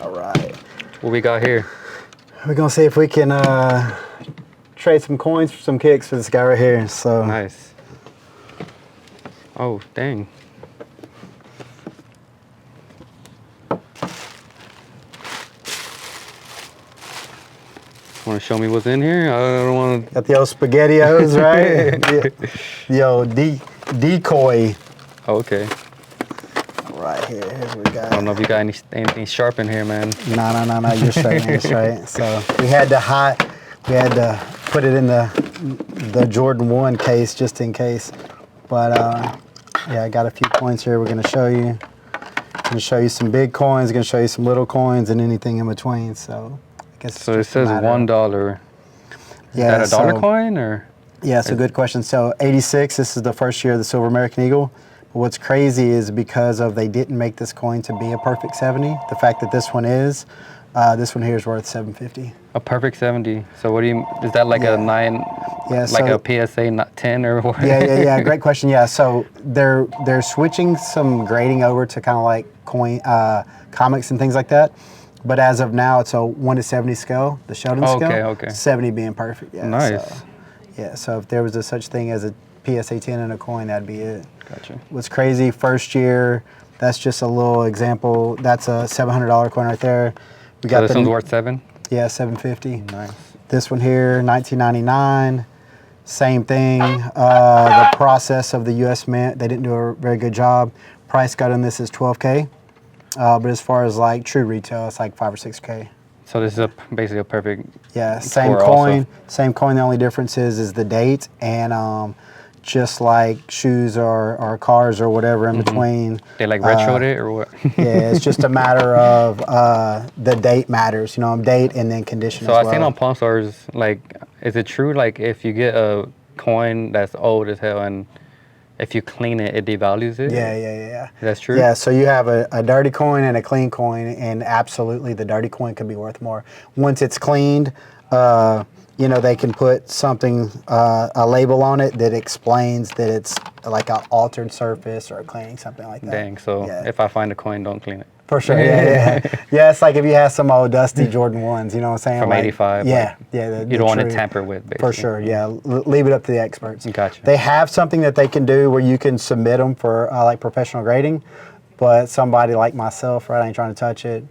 All right. What we got here? We're gonna see if we can trade some coins for some kicks for this guy right here. So Nice. Oh, dang. Want to show me what's in here? I don't want to. got the old SpaghettiOs, right? the old decoy. Oh, okay. Right here. Here's what we got. I don't know if you got anything sharp in here, man. No. You're straight, man. You're straight. So we had to put it in the Jordan 1 case just in case. But yeah, I got a few coins here. We're gonna show you. I'm gonna show you some big coins. Gonna show you some little coins and anything in between. So I guess. So it says $1. Is that a dollar coin or? Yeah, it's a good question. So 86. This is the first year of the Silver American Eagle. But what's crazy is because they didn't make this coin to be a perfect 70. The fact that this one here is worth $7.50. A perfect 70. So what do you? Is that like a 9? Yeah, like a PSA not 10 or what? Yeah. Great question. Yeah, so they're switching some grading over to kind of like comics and things like that. But as of now, it's a 1:70 scale, the Sheldon scale. Okay. 70 being perfect. Yeah. Nice. So if there was such thing as a PSA 10 in a coin, that'd be it. Gotcha. What's crazy? First year. That's just a little example. That's a $700 coin right there. We got so this one's worth $7. Yeah, $7.50. Nice. This one here, 1999. Same thing. The process of the U.S. Mint, they didn't do a very good job. Price got on this is $12K. But as far as like true retail, it's like $5 or $6K. So this is basically a perfect. Yeah, same coin. Also. Same coin. The only difference is the date, and just like shoes or cars or whatever in between. They like retroed it or what? Yeah, it's just a matter of the date matters. Date and then condition. So as well. I seen on Pawn Stars, like, is it true? Like, if you get a coin that's old as hell and if you clean it, it devalues it? Yeah. That's true? Yeah, so you have a dirty coin and a clean coin, and absolutely the dirty coin could be worth more. Once it's cleaned, they can put something, a label on it that explains that it's like an altered surface or cleaning, something like that. Dang, so if I find a coin, don't clean it. For sure, yeah. Yeah, it's like if you have some old dusty Jordan 1s, you know what I'm saying? From like, 85. Yeah. You don't want to tamper with, basically. For sure, yeah. Leave it up to the experts. Gotcha. They have something that they can do where you can submit them for like professional grading, but somebody like myself, right, I ain't trying to touch it.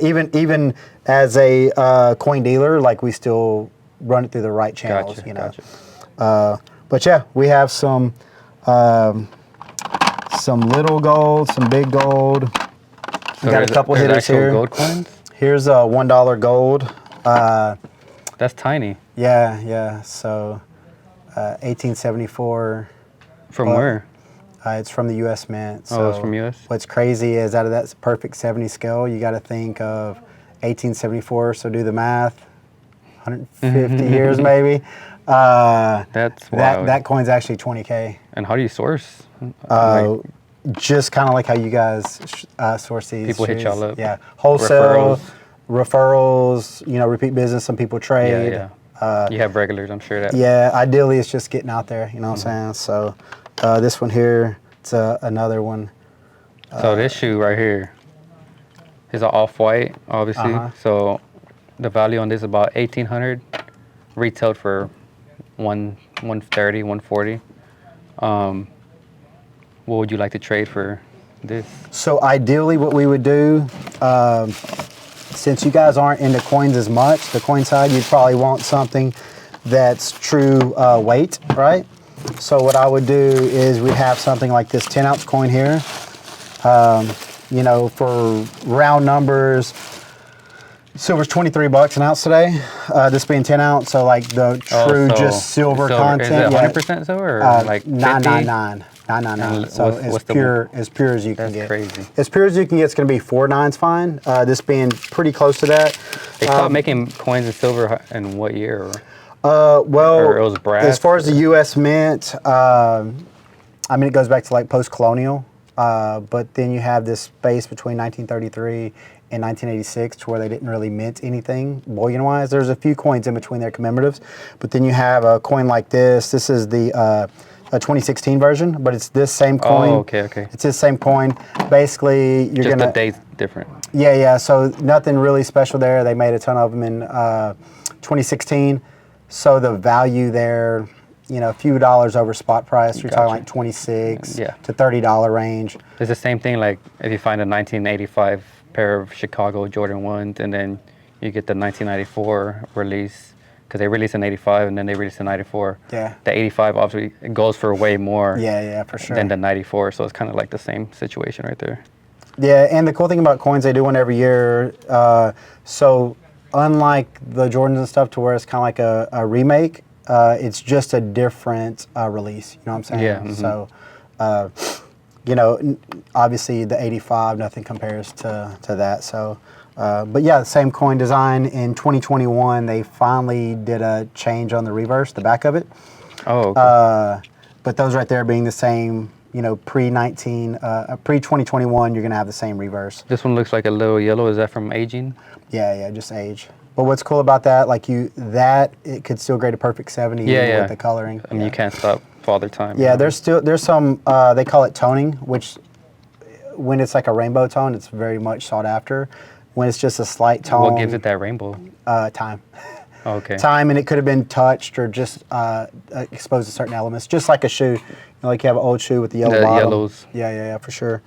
Even as a coin dealer, like we still run it through the right channels, Gotcha. But yeah, we have some little gold, some big gold. So we got a couple hitters here. Gold coins? Here's a $1 gold. That's tiny. Yeah. So 1874. From where? It's from the U.S. Mint. So it's from U.S.? What's crazy is out of that perfect 70 scale, you got to think of 1874. So do the math. 150 years maybe. That's wild. That coin's actually $20K. And how do you source? Just kind of like how you guys source these. People shoes. hit y'all up. Yeah, wholesale, referrals. Repeat business. Some people trade. Yeah. You have regulars, I'm sure that. Yeah, ideally it's just getting out there. You know what I'm saying? So this one here, it's another one. So this shoe right here is an off-white, obviously. So the value on this is about $1,800, retailed for $130, $140. What would you like to trade for this? So ideally what we would do, since you guys aren't into coins as much, the coin side, you'd probably want something that's true weight, right? So what I would do is we'd have something like this 10-ounce coin here. For round numbers, silver's $23 an ounce today. This being 10 ounce, so like the true just silver content. Is it 100% silver or like 50? 999. So as pure as you can get. That's crazy. As pure as you can get, it's going to be 4 nines fine. This being pretty close to that. They stopped making coins in silver in what year? Well, or it was brass, as far as the U.S. Mint, it goes back to like post-colonial. But then you have this space between 1933 and 1986 to where they didn't really mint anything bullion-wise. There's a few coins in between there, commemoratives. But then you have a coin like this. This is the a 2016 version, but it's this same coin. Oh, okay. It's this same coin. Basically, you're Just gonna. the date's different. Yeah. So nothing really special there. They made a ton of them in 2016. So the value there, a few dollars over spot price. You're talking like $26 to $30 range. It's the same thing. Like if you find a 1985 pair of Chicago Jordan 1s, and then you get the 1994 release. Because they released in 85 and then they released in 94. Yeah. The 85 obviously it goes for way more. Yeah, for sure. Than the 94, so it's kind of like the same situation right there. Yeah, and the cool thing about coins, they do one every year. So unlike the Jordans and stuff, to where it's kind of like a remake, it's just a different release. You know what I'm saying? Yeah. So, obviously the 85, nothing compares to that. So. But yeah, the same coin design. In 2021, they finally did a change on the reverse, the back of it. Oh, okay. But those right there being the same, pre-2021, you're going to have the same reverse. This one looks like a little yellow. Is that from aging? Yeah, just age. But what's cool about that, it could still grade a perfect 70 with the coloring. I mean, you can't stop Father Time. Yeah, there's some, they call it toning, which when it's like a rainbow tone, it's very much sought after. When it's just a slight tone. What gives it that rainbow? Time. Okay. Time, and it could have been touched or just exposed to certain elements, just like a shoe. Like you have an old shoe with the yellow bottom. Yellows. Yeah, for sure.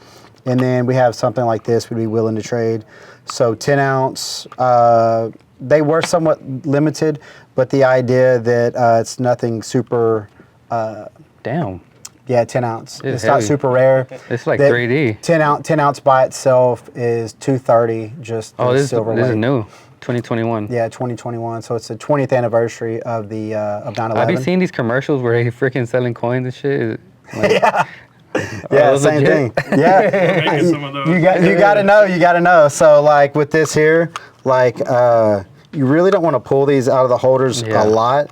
And then we have something like this we'd be willing to trade. So 10 ounce, they were somewhat limited, but the idea that it's nothing super. Damn. Yeah, 10 ounce. It's heavy. not super rare. It's like 3D. 10 ounce by itself is $230. Just silver this weight. is new, 2021. Yeah, 2021. So it's the 20th anniversary of the of 9/11. Have you seen these commercials where they freaking selling coins and shit? Yeah, same thing. Yeah, you gotta know. So like with this here, you really don't want to pull these out of the holders a lot.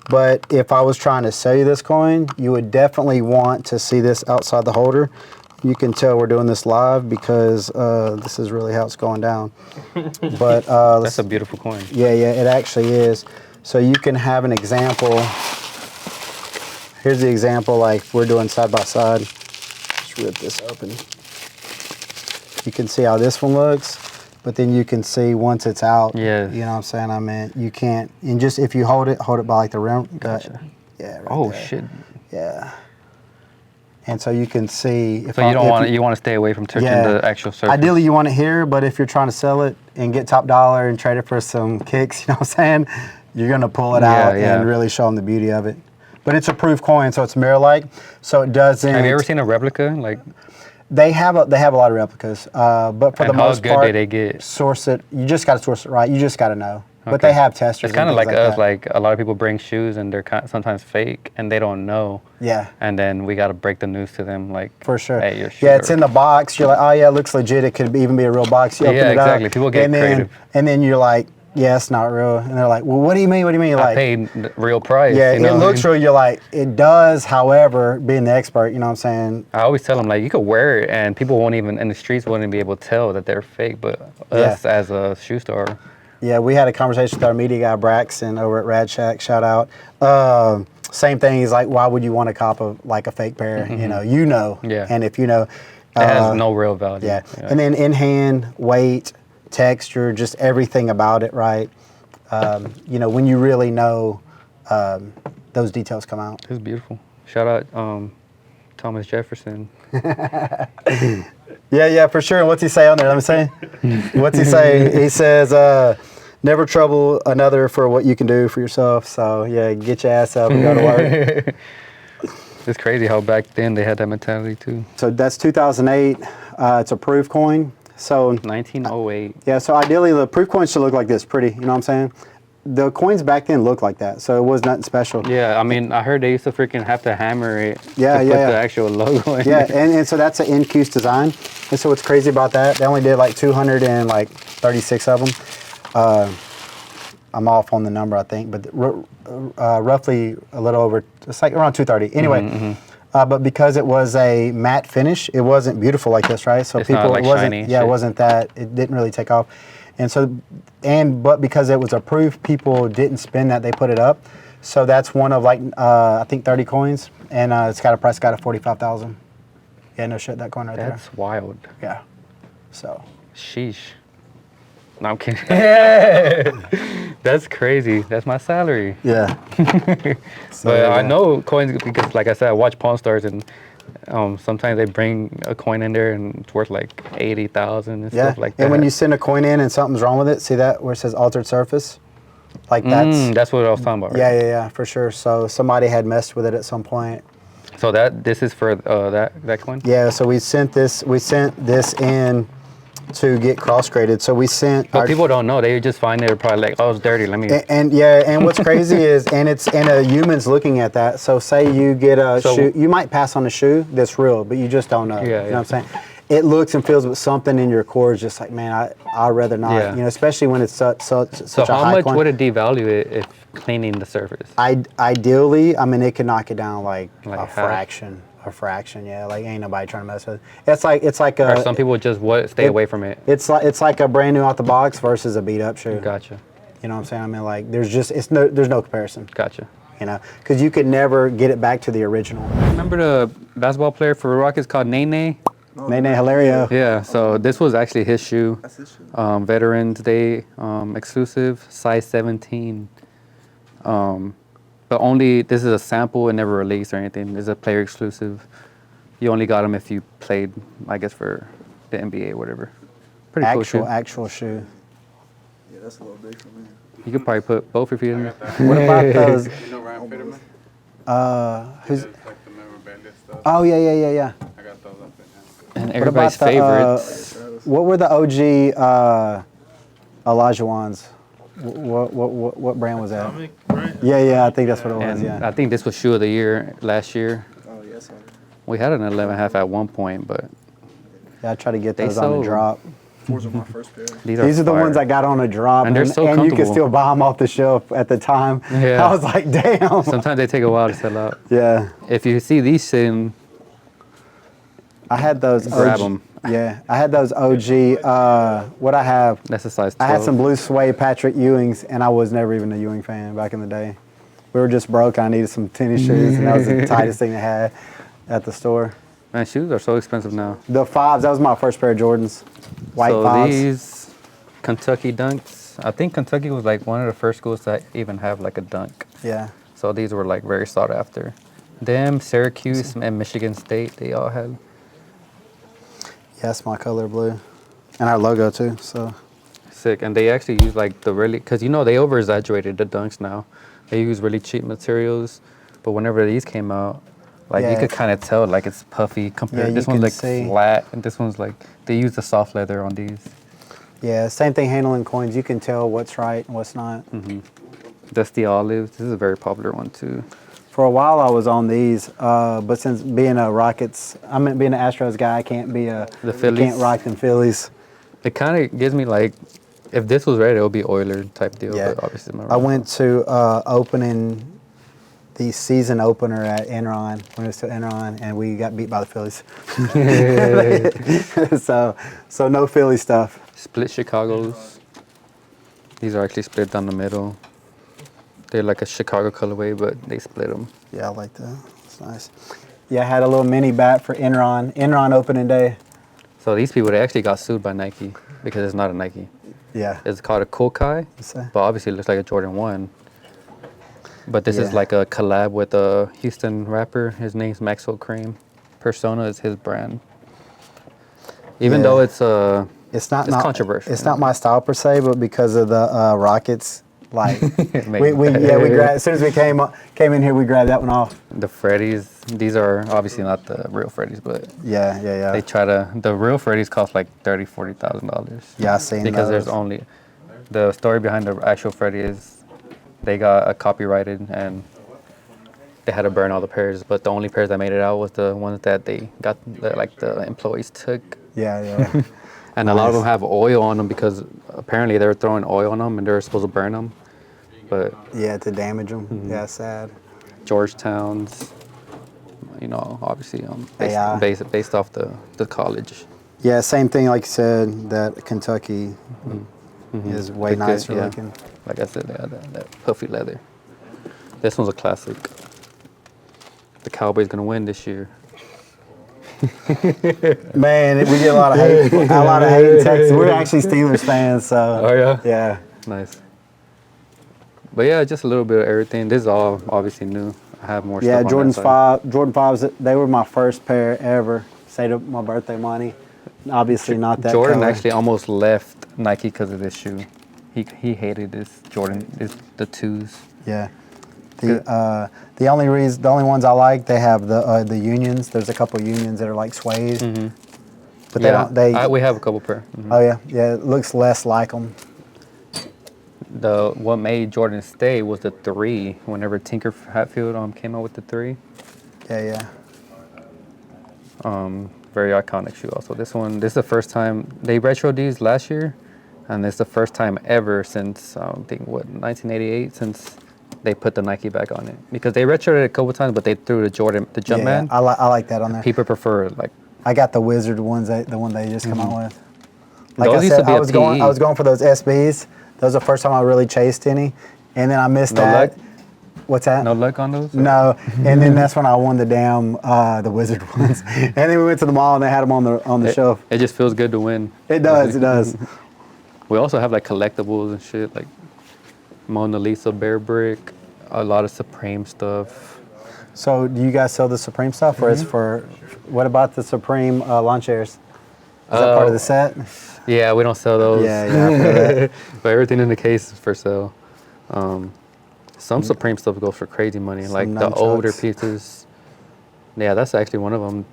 But if I was trying to sell you this coin, you would definitely want to see this outside the holder. You can tell we're doing this live because this is really how it's going down. But that's a beautiful coin. Yeah, it actually is. So you can have an example. Here's the example, like we're doing side by side. Just rip this open. You can see how this one looks. But then you can see once it's out, you know what I'm saying? I mean, you can't, and just if you hold it by like the rim. Gotcha. Yeah, right there. Shit. Yeah. And so you can see. You want to stay away from touching the actual surface. Ideally, you want it here, but if you're trying to sell it and get top dollar and trade it for some kicks, you know what I'm saying? You're going to pull it out and really show them the beauty of it. But it's a proof coin, so it's mirror-like, so it doesn't. Have you ever seen a replica? Like. They have a lot of replicas, but for the most part, how good did they get? Source it. You just got to source it right. You just got to know. Okay. But they have testers. It's kind of like us. Like a lot of people bring shoes and they're sometimes fake and they don't know. Yeah. And then we got to break the news to them, like. For sure. Hey, your shoe. Yeah, it's in the box. You're like, oh yeah, it looks legit. It could even be a real box. You open it exactly. Up, people get creative. And then you're like, yeah, it's not real. And they're like, well, what do you mean? What do you mean? I paid the real price. Yeah, it looks real. You're like, it does. However, being the expert, you know what I'm saying? I always tell them, like, you could wear it and people won't even, in the streets, wouldn't be able to tell that they're fake. But us as a shoe store. Yeah, we had a conversation with our media guy, Braxton, over at Rad Shack. Shout out. Same thing. He's like, why would you want to cop a fake pair? Mm-hmm. Yeah. And if you know. It has no real value. Yeah. And then in hand, weight, texture, just everything about it, right? When you really know, those details come out. It's beautiful. Shout out Thomas Jefferson. Yeah, for sure. And what's he say on there? Let me say. What's he say? He says, never trouble another for what you can do for yourself. So, yeah, get your ass up and go to work. It's crazy how back then they had that mentality, too. So that's 2008. It's a proof coin. So 1908. Yeah, so ideally the proof coin should look like this, pretty, you know what I'm saying? The coins back then looked like that, so it was nothing special. Yeah, I mean, I heard they used to freaking have to hammer it to put the actual logo in. Yeah, and so that's an NQ's design. And so what's crazy about that, they only did like 236 of them. I'm off on the number, I think, but roughly a little over, it's like around 230. Anyway, but because it was a matte finish, it wasn't beautiful like this, right? So it's not like it wasn't, shiny. Yeah, it wasn't that. It didn't really take off, and so, but because it was a proof, people didn't spend that. They put it up. So that's one of like I think 30 coins, and it's got a price got of 45,000. Yeah, no shit, that coin right there. That's wild. Yeah. So. Sheesh. No, I'm kidding. That's crazy. That's my salary. Yeah. So, But I yeah. know coins because, like I said, I watch Pawn Stars, and sometimes they bring a coin in there and it's worth like 80,000 and Yeah. stuff like that. And when you send a coin in and something's wrong with it, see that where it says altered surface? Like that's what I was talking about. Right? Yeah, for sure. So somebody had messed with it at some point. So this is for that coin. Yeah. So we sent this in to get cross graded. So we sent. But people don't know. They just find it probably like, oh, it's dirty. Let me. And what's crazy is, and a human's looking at that. So say you get a shoe, you might pass on a shoe that's real, but you just don't know. Yeah, you know what I'm saying? It looks and feels with something in your core is just like, man, I'd rather not. Yeah. You know, especially when it's such So a how high much coin. would it devalue it if cleaning the surface? Ideally, I mean, it could knock it down like a half? fraction. A fraction, yeah. Like ain't nobody trying to mess with it. It's like a. Or some people just stay away from it. It's like a brand new out the box versus a beat up shoe. Gotcha. You know what I'm saying? I mean, like there's no comparison. Gotcha. You know, because you could never get it back to the original. Remember the basketball player for Rockets called Nene? Nene Hilario. Yeah, so this was actually his shoe. That's his shoe. Veterans Day exclusive, size 17. But only, this is a sample and never released or anything. This is a player exclusive. You only got them if you played, I guess, for the NBA or whatever. Pretty cool shoe. Actual shoe. Yeah, that's a little big for me. You could probably put both of you in there. What about those? You know Ryan Fitterman? Who's? It's like the memorabilia stuff. Oh yeah. I got those up in And What everybody's about the, favorites. What were the OG Elijah Wands? What brand was that? Atomic, right? Yeah, I think that's what it was. And Yeah. I think this was shoe of the year last year. Oh, yes, We had an 11.5 at one point, but Yeah, I try to get They those on the sold. drop. Fours are my first pair. these These are the fire. ones I got on a drop, And they're so you can comfortable. still buy them off the shelf at the time. Yeah. I was like, damn. Sometimes they take a while to sell out. Yeah, If you see these sitting, I had those. Grab OG 'em. Yeah, I had those OG. What I have, that's a size 12. I had some blue suede Patrick Ewings, and I was never even a Ewing fan back in the day. We were just broke. I needed some tennis shoes, and that was the tightest thing I had at the store. Man, shoes are so expensive now. The fives. That was my first pair of Jordans. White so fives. these Kentucky Dunks, I think Kentucky was like one of the first schools to even have like a dunk. Yeah. So these were like very sought after. Them, Syracuse, and Michigan State, they all had. Yeah, that's my color blue, and our logo too. So. Sick. And they actually use like the really, because you know they over exaggerated the Dunks now. They use really cheap materials, but whenever these came out, like you Yeah. could kind of tell like it's puffy compared. Yeah, This you one's can like see. flat, and this one's like they use the soft leather on these. Yeah, same thing handling coins. You can tell what's right and what's not. Dusty Olives. This is a very popular one too. For a while, I was on these, but since being a Rockets, being an Astros guy, I can't be a The Phillies? Can't rock them Phillies. It kind of gives me like, if this was red, it would be Oiler type deal. Yeah. But obviously, I went to opening the season opener at Enron when it was still Enron, and we got beat by the Phillies. so no Philly stuff. Split Chicago's. These are actually split down the middle. They're like a Chicago colorway, but they split them. Yeah, I like that. It's nice. Yeah, I had a little mini bat for Enron opening day. So these people, they actually got sued by Nike because it's not a Nike. Yeah. It's called a Kokai, So- but obviously it looks like a Jordan 1. But this is Yeah. like a collab with a Houston rapper. His name's Maxwell Cream. Persona is his brand. Even Yeah. though it's It's not controversial. It's not my style per se, but because of the Rockets, like Maybe. we grabbed, as soon as we came in here, we grabbed that one off. The Freddies, these are obviously not the real Freddies, but Yeah. they try to, the real Freddies cost like $30,000-$40,000. Yeah, I seen Because those. there's only, the story behind the actual Freddy is they got copyrighted and they had to burn all the pairs, but the only pairs that made it out was the ones that they got, like the employees took. Yeah. And a lot of Nice. them have oil on them because apparently they were throwing oil on them and they were supposed to burn them. But Yeah, to damage them. Mm-hmm. Yeah, sad. Georgetown's, you know, obviously AI. based off the college. Yeah, same thing like you said, that Kentucky is way Good, nicer yeah. looking. Like I said, they had that puffy leather. This one's a classic. The Cowboys gonna win this year. Man, we get a lot of hate. In Texas. We're actually Steelers fans, so. Oh, yeah? Yeah. Nice. But yeah, just a little bit of everything. This is all obviously new. I have more Yeah, stuff on that side. Jordan 5s, they were my first pair ever. Saved up my birthday money. Obviously not that Jordan color. actually almost left Nike because of this shoe. He hated this Jordan, the 2s. Yeah. The only ones I like, they have the unions. There's a couple unions that are like suede. But we have a couple pair. Oh yeah, it looks less like them. What made Jordan stay was the 3. Whenever Tinker Hatfield came out with the 3. Yeah. Very iconic shoe. Also, this is the first time they retro these last year, and it's the first time ever since I think 1988 since they put the Nike back on it, because they retroed it a couple times, but they threw the Jumpman. I like that on there. People prefer like. I got the Wizard ones, the one they just come out with. Like Those I used said, to be I was PE. going for those SBs. That was the first time I really chased any, and then I missed No that. luck? What's that? No luck on those? No, and then that's when I won the damn the Wizard ones. And then we went to the mall and they had them on the shelf. It just feels good to win. It does. We also have like collectibles and shit, like Mona Lisa Bear Brick, a lot of Supreme stuff. So do you guys sell the Supreme stuff, or is what about the Supreme lawn chairs? Is that part of the set? Yeah, we don't sell those. Yeah, I feel that. But everything in the case is for sale. Some Supreme stuff goes for crazy money, Some like the nunchucks. older pieces. Yeah, that's actually one of them.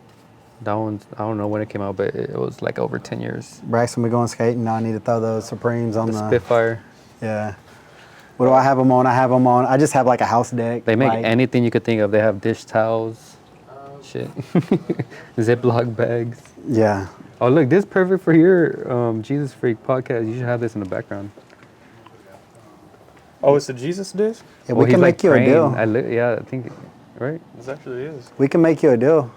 That one's, I don't know when it came out, but it was like over 10 years. Braxton, we going skating. Now I need to throw those Supremes on The the. Spitfire. Yeah. What do I have them on? I just have like a house deck. They make like, anything you could think of. They have dish towels, shit, Ziploc bags. Yeah. Oh, look, this is perfect for your Jesus Freak podcast. You should have this in the background. Oh, it's the Jesus dish? Yeah, we can make you a deal. Yeah, I think, right? This actually is. We can make you a deal.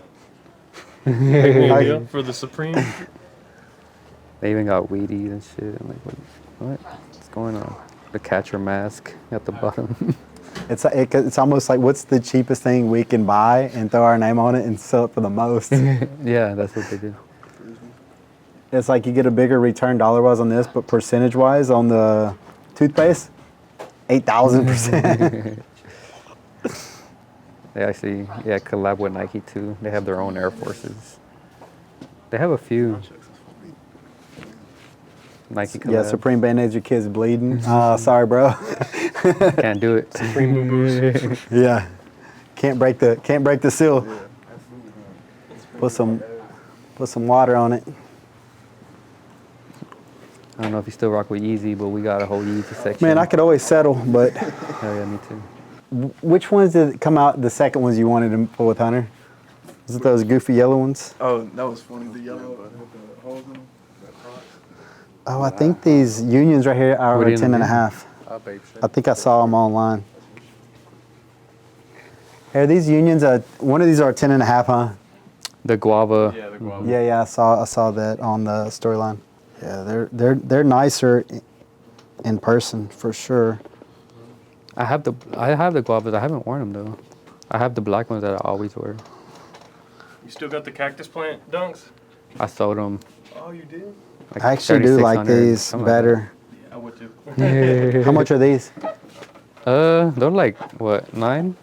Yeah, for the Supreme. They even got Wheaties and shit. I'm like, what's going on? The catcher mask at the bottom. It's almost like, what's the cheapest thing we can buy and throw our name on it and sell it for the most? Yeah, that's what they did. It's like you get a bigger return dollar-wise on this, but percentage-wise on the toothpaste, 8,000%. They actually, collab with Nike too. They have their own Air Forces. They have a few. Nike collab. Yeah, Supreme Band-Aids, your kids bleeding. Sorry, bro. Can't do it. Supreme Boo Boos. Yeah. Can't break the seal. Put some water on it. I don't know if you still rock with Yeezy, but we got a whole Yeezy section. Man, I could always settle, but Hell yeah, me too. which ones did come out, the second ones you wanted to pull with Hunter? Was it those goofy yellow ones? Oh, that was funny. The yellow with the holes in them. Oh, I think these unions right here are What do you 10 and a mean? half. babe shit. I think I saw them online. Are these unions, one of these are 10 and a half, huh? The guava. Yeah, the guava. Yeah, I saw that on the storyline. Yeah, they're nicer in person for sure. I have the guavas. I haven't worn them though. I have the black ones that I always wear. You still got the cactus plant dunks? I sold them. Oh, you did? Like I actually do like 3,600, these something better. Yeah, I would too. How much are these? They're like what, 9,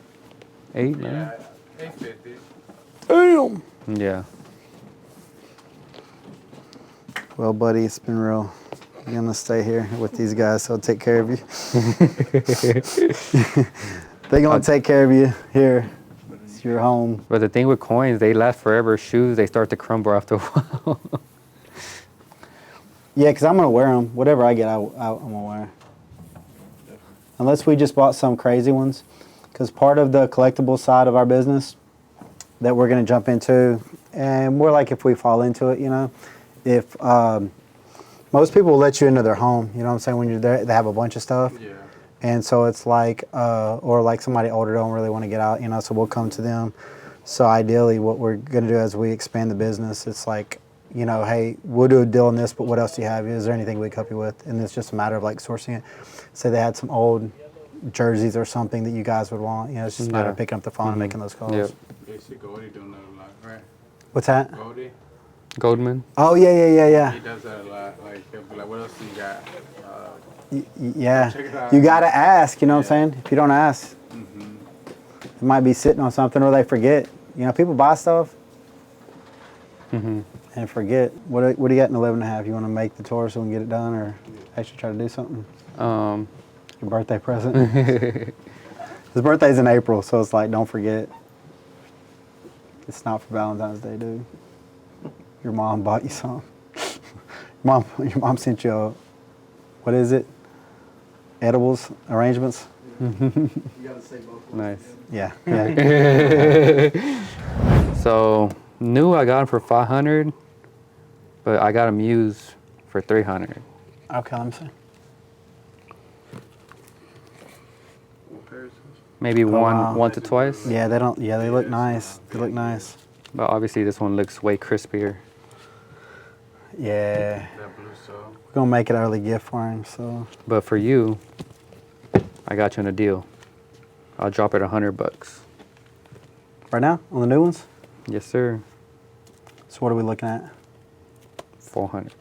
8, 9? Yeah, 850. Damn. Yeah. Well, buddy, it's been real. You're gonna stay here with these guys, so I'll take care of you. They're gonna take care of you here. It's your home. But the thing with coins, they last forever. Shoes, they start to crumble after a while. Yeah, because I'm gonna wear them. Whatever I get, I'm gonna wear. Unless we just bought some crazy ones, because part of the collectible side of our business that we're gonna jump into, and more like if we fall into it, you know, if most people will let you into their home, you know what I'm saying, when you're there, they have a bunch of stuff. Yeah. And so it's like, or like somebody older don't really want to get out, you know, so we'll come to them. So ideally what we're going to do as we expand the business, it's like, you know, hey, we'll do a deal on this, but what else do you have? Is there anything we can help you with? And it's just a matter of like sourcing it. Say they had some old jerseys or something that you guys would want. You know, it's just a matter of Yeah. picking up the phone and making those calls. Yep. You see Goldie doing that a lot, right? What's that? Goldie, Goldman. Oh yeah. he does that a lot. Like, he'll be like, what else do you got? Yeah. Check it out. You gotta ask. You know what I'm saying? If you don't ask, it might be sitting on something or they forget. You know, people buy stuff and forget. What do you got in 11.5? You want to make the tour so we can get it done, or actually try to do something? Your birthday present. His birthday's in April, so it's like, don't forget. It's not for Valentine's Day, dude. Your mom bought you some. Your mom sent you a, what is it? Edibles arrangements. You gotta say both words. Nice. Yeah. So new, I got them for 500, but I got them used for 300. Okay, let me see. What pairs? Maybe wow. one to twice. Yeah, they don't. Yeah, they look nice. They look nice. But obviously this one looks way crispier. Yeah, That blue so. we're gonna make it an early gift for him. So But for you, I got you in a deal. I'll drop it $100. right now on the new ones. Yes, sir. So what are we looking at? 400.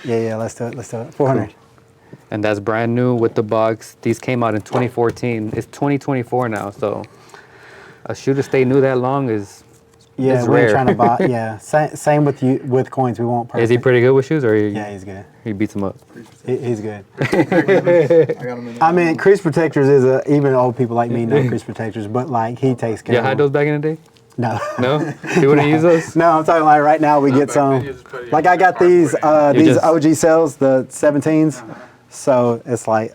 Yeah, let's do it. Let's do it. 400. And that's brand new with the box. These came out in 2014. It's 2024 now, so a shoe to stay new that long is Yeah, it's we're rare. trying to buy. Yeah, same with you with coins. We won't. Is he pretty good with shoes, or Yeah, he's good. he beats them up? He's good. I got them in I mean, crease protectors is even old people like me know crease protectors, but like he takes care You of had them. those back in the day? No. No? You wouldn't use those? No, I'm talking like right now we get back some. then you just put it Like in I got your these cardboard You these just- OG cells, the 17s. So it's like,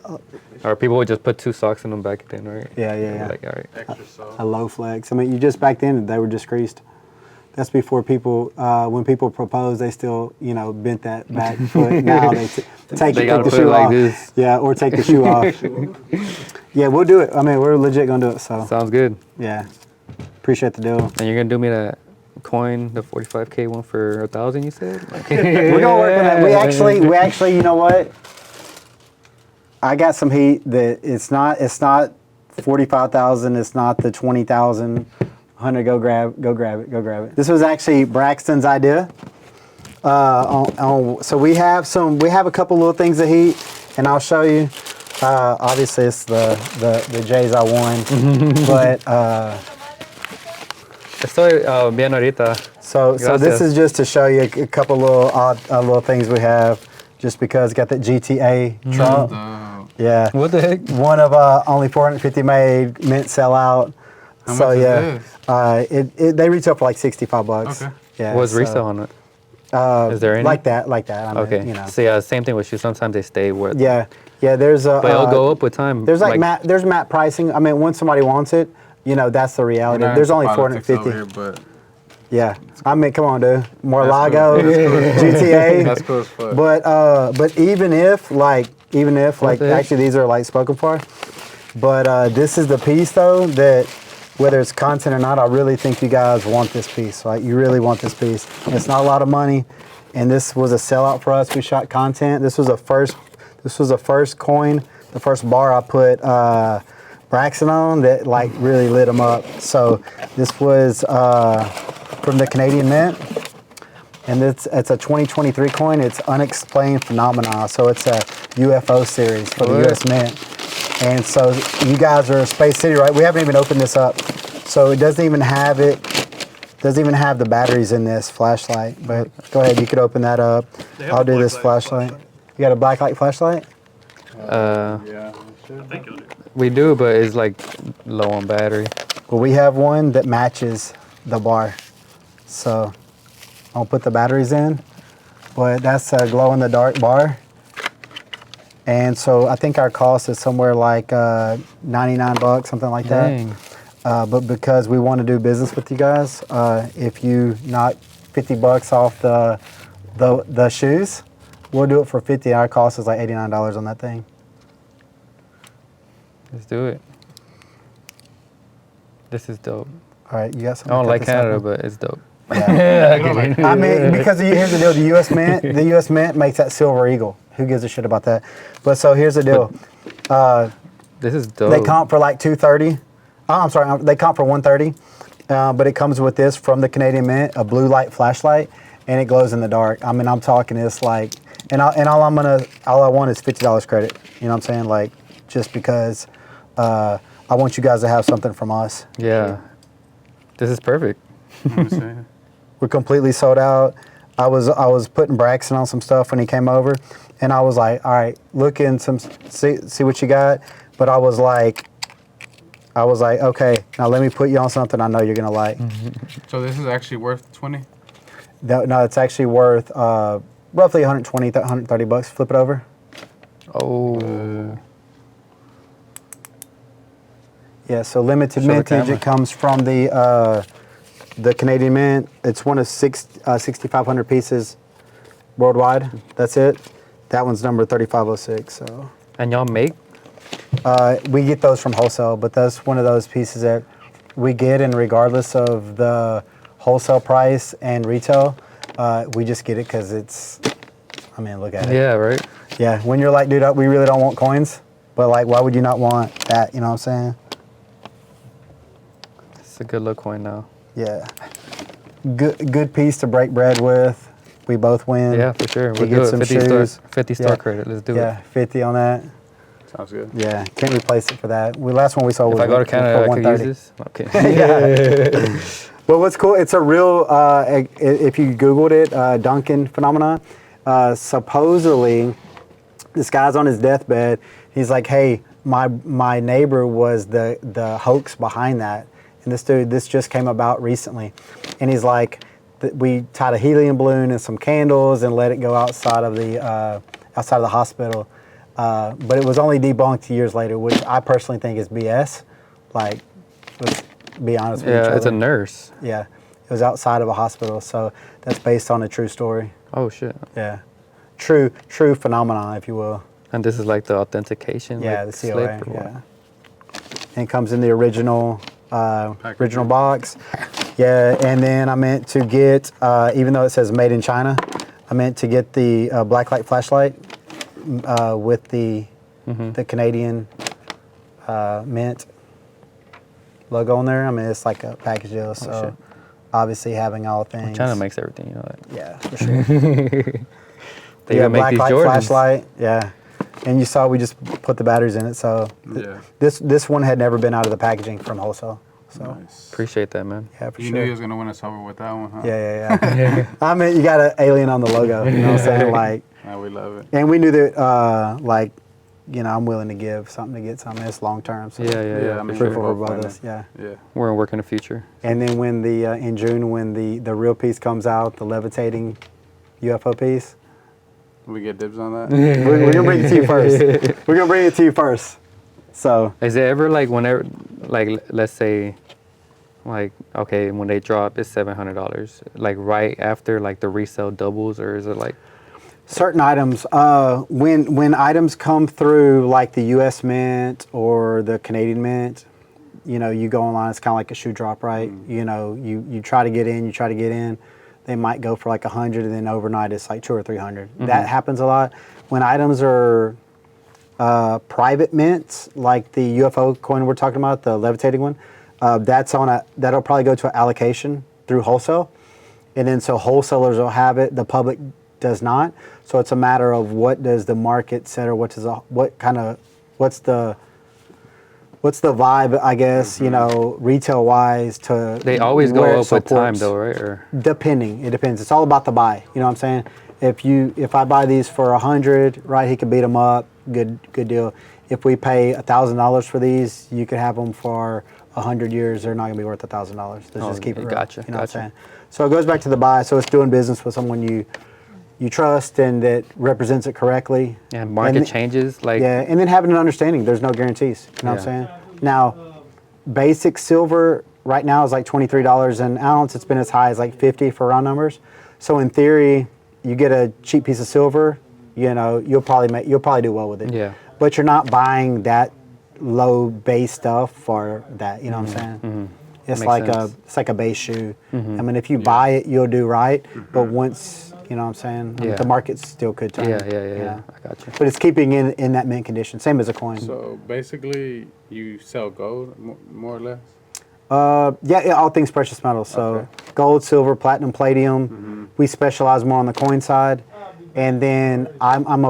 Or people would just put 2 socks in them back then, right? yeah. Like, all right. Extra so. A low flex. I mean, you just back then they were just creased. That's before people, when people propose, they still, bent that back foot. Now they take gotta the put it shoe like off. this. Yeah, or take the shoe off. Yeah, we'll do it. I mean, we're legit gonna do it. So Sounds good. yeah, appreciate the deal. And you're gonna do me that coin, the 45K one for 1,000, you said? We're gonna work on that. We actually, you know what? I got some heat that it's not 45,000. It's not the 20,000. Hunter, go grab it. This was actually Braxton's idea. So we have a couple little things of heat, and I'll show you. Obviously, it's the J's I won, but Estoy bien ahorita. so this Gracias. is just to show you a couple little odd little things we have, just because got that GTA Trump. Yeah. What the heck? One of only 450 made, mint sell out. How So much is yeah, this? they retail for like $65. Okay. Yeah. What's so, resale on it? Is there any? Like that. I mean, Okay. So yeah, same thing with shoes. Sometimes they stay with. Yeah. There's a. But it'll go up with time. There's there's map pricing. I mean, when somebody wants it, that's the reality. We're not There's into only politics 450. over here, but Yeah. I mean, come on, dude. More That's Lago, cool. GTA. that's cool as fuck. But even if the heck? actually these are like spoken for, but this is the piece though that whether it's content or not, I really think you guys want this piece. Like you really want this piece. It's not a lot of money, and this was a sellout for us. We shot content. This was a first coin, the first bar I put Braxton on that like really lit him up. So this was from the Canadian Mint. And it's a 2023 coin. It's Unexplained Phenomena. So it's a UFO series for the US Mint. And so you guys are Space City, right? We haven't even opened this up. So it doesn't even have the batteries in this flashlight. But go ahead, you could open that up. They have I'll a do black this light flashlight. You got a blacklight flashlight? yeah. I think you'll do. We do, but it's like low on battery. Well, we have one that matches the bar. So I'll put the batteries in. But that's a glow-in-the-dark bar. And so I think our cost is somewhere like $99, something like that. Dang. But because we want to do business with you guys, if you knock $50 off the shoes, we'll do it for $50. Our cost is like $89 on that thing. Let's do it. This is dope. All right, you got I something? don't to cut like this Canada, open? but it's dope. Yeah. I mean, because here's the deal: the U.S. Mint makes that silver eagle. Who gives a shit about that? But so here's the deal: This is dope. they comp for like $230. Oh, I'm sorry, they comp for $130. But it comes with this from the Canadian Mint, a blue light flashlight, and it glows in the dark. I mean, I'm talking this like, and all I want is $50 credit. You know what I'm saying? Like, just because I want you guys to have something from us. Yeah. This is perfect. Let me see. We're completely sold out. I was putting Braxton on some stuff when he came over, and I was like, all right, look in some, see what you got. But I was like, okay, now let me put you on something I know you're gonna like. So this is actually worth 20? No, it's actually worth roughly 120, 130 bucks. Flip it over. Oh. Yeah, so limited Show the mintage. camera. It comes from the Canadian Mint. It's one of 6,500 pieces worldwide. That's it. That one's number 3506. So And y'all make? we get those from wholesale, but that's one of those pieces that we get, and regardless of the wholesale price and retail, we just get it because it's. I mean, look at it. Yeah, right? Yeah, when you're like, dude, we really don't want coins, but like, why would you not want that? You know what I'm saying? It's a good little coin now. Yeah. Good piece to break bread with. We both win. Yeah, for sure. You We'll get do it. some 50 shoes. star, 50 star Yeah. credit. Let's do Yeah, 50 on that. Sounds good. Yeah, can't replace it for that. Last one we sold it. was If I go to for Canada, I could use 130. this. Okay. But what's cool, it's a real, if you Googled it, Duncan phenomenon, supposedly this guy's on his deathbed. He's like, hey, my neighbor was the hoax behind that. And this just came about recently. And he's like, we tied a helium balloon and some candles and let it go outside of the hospital. But it was only debunked years later, which I personally think is BS. Like, let's be honest with each Yeah, other. it's a nurse. Yeah, it was outside of a hospital, so that's based on a true story. Oh, shit. Yeah, true phenomenon, if you will. And this is like the authentication? Yeah, like, the COA. slip or what? Yeah, and it comes in the original box. Yeah, and then I meant to get, even though it says made in China, I meant to get the blacklight flashlight with the Canadian Mint logo on there. I mean, it's like a package deal, so shit. obviously having all things. China makes everything, you know that. Yeah, for sure. They Yeah, even make these blacklight Jordans. flashlight. Yeah, and you saw we just put the batteries in it, so Yeah. this one had never been out of the packaging from wholesale. So Nice. Appreciate that, man. yeah, for You sure. knew he was going to win us over with that one, huh? Yeah. I mean, you got an alien on the logo. You know what I'm saying? Like, Yeah, we love it. and we knew that, like, you know, I'm willing to give something to get something. It's long term. So Yeah, I for mean, sure. proof we're of both both winning. us. Yeah. Yeah. We're gonna work in the future. And then when the in June when the real piece comes out, the levitating UFO piece, We get dibs on that? we're gonna bring it to you first. We're gonna bring it to you first. So Is it ever like whenever, like let's say, like okay, when they drop, it's $700. Like right after, like the resale doubles, or is it like? certain items, when items come through like the U.S. Mint or the Canadian Mint, you know, you go online. It's kind of like a shoe drop, right? You know, you try to get in. They might go for like 100, and then overnight it's like 200 or 300. That happens a lot. When items are private mints, like the UFO coin we're talking about, the levitating one, that'll probably go to an allocation through wholesale, and then so wholesalers will have it. The public does not. So it's a matter of what does the market set, or what's the vibe, I guess, you know, retail wise to. They always where go it up with time, supports. though, right? Or It depends. It's all about the buy. You know what I'm saying? If I buy these for 100, right, he could beat them up. Good deal. If we pay $1,000 for these, you could have them for 100 years. They're not gonna be worth $1,000. Let's just keep it real. gotcha, You know what I'm gotcha. saying? So it goes back to the buy. So it's doing business with someone you trust and that represents it correctly. yeah, market And changes. Like Yeah, and then having an understanding. There's no guarantees. You know what I'm saying? Now, basic silver right now is like $23 an ounce. It's been as high as like 50 for round numbers. So in theory, you get a cheap piece of silver, you know, you'll probably do well with it. Yeah. But you're not buying that low base stuff for that. You know what I'm saying? It's Makes like sense. it's like a base shoe. I mean, if you buy it, you'll do right. But once, you know what I'm saying, I mean, Yeah. the market still could turn. Yeah. you know. I got you. But it's keeping in that mint condition, same as a coin. So basically, you sell gold, more or less? Yeah, all things precious metals. So Okay. gold, silver, platinum, palladium. We specialize more on the coin side. And then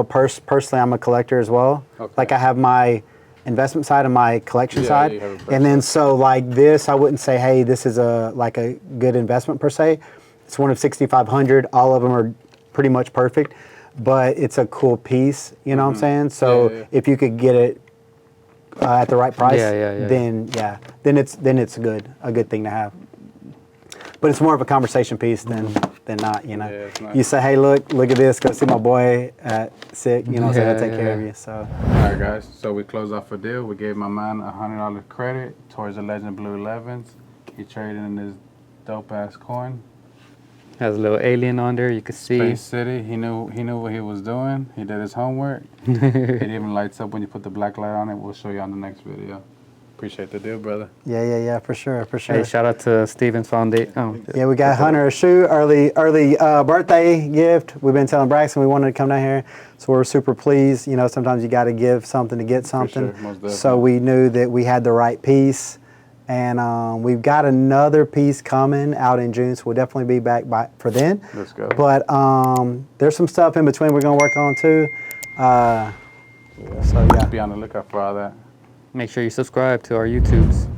personally, I'm a collector as well. Okay. Like I have my investment side and my collection Yeah, side. you have a And then person. so like this, I wouldn't say, hey, this is a good investment per se. It's one of 6,500. All of them are pretty much perfect, but it's a cool piece. You know what I'm saying? So Yeah. if you could get it at the right price, Yeah. then it's a good thing to have. But it's more of a conversation piece than not, you know. Yeah, it's nice. You say, hey, look at this, go see my boy at Sick, you know, so Yeah, I'll take care of yeah. you. So All right, guys. So we closed off a deal. We gave my man $100 credit towards the Legend Blue 11s. He traded in this dope ass coin. Has a little alien on there. You can see. Space City. He knew what he was doing. He did his homework. It even lights up when you put the black light on it. We'll show you on the next video. Appreciate the deal, brother. yeah, for sure. Hey, shout out to Steven's Foundation. Oh, Yeah, we got Hunter a shoe, early birthday gift. We've been telling Braxton we wanted to come down here, so we're super pleased. You know, sometimes you got to give something to get something. sure, most So definitely. we knew that we had the right piece, and we've got another piece coming out in June, so we'll definitely be back for then. Let's go. But there's some stuff in between we're gonna work on too. So yeah. Be on the lookout for all that. make sure you subscribe to our YouTubes.